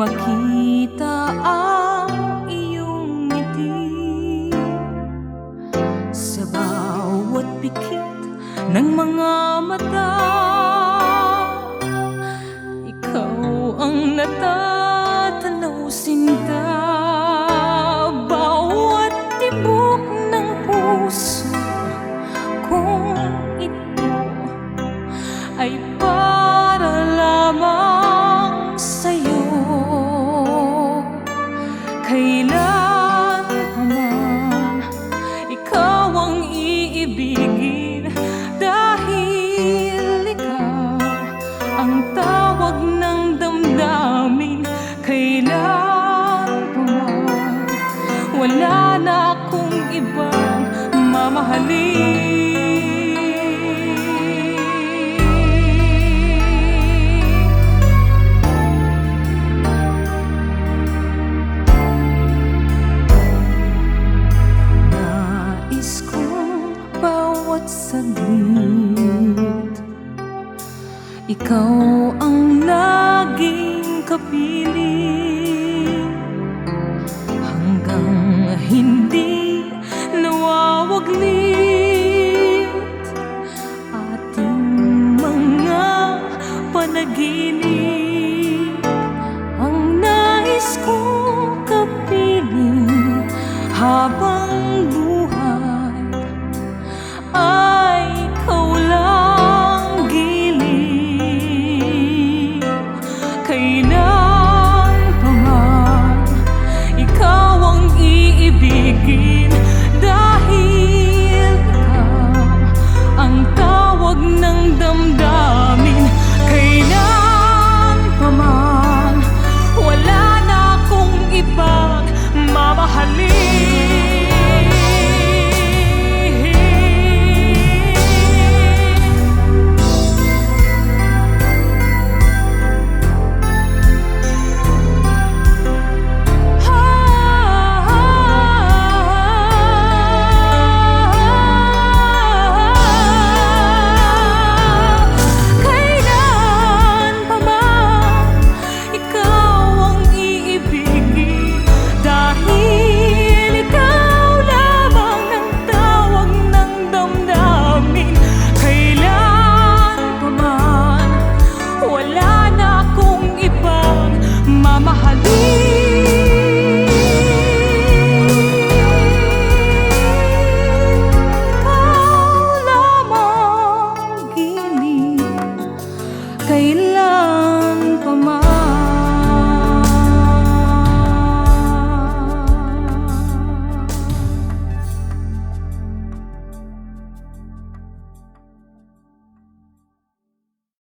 makita ang iyong ngiti sa bawat pikit ng mga mata. Ikaw ang natatanaw, sinta, bawat tibok ng puso kung ito ay para lamang sa'yo. Kailan pa man ikaw ang iibigin, dahil ikaw ang tawag ng damdamin. Kailan pa man wala na akong ibang mamahalin. Bawat saglit, ikaw ang laging kapiling, hanggang hindi nawawaglit ating mga panaginip. Ang nais kong kapiling habang ay ikaw lang giliw. Kailan pa man ikaw ang iibigin, dahil ikaw ang tawag ng damdamin. Kailan pa man wala na akong ibang mamahalin. Mamahalin.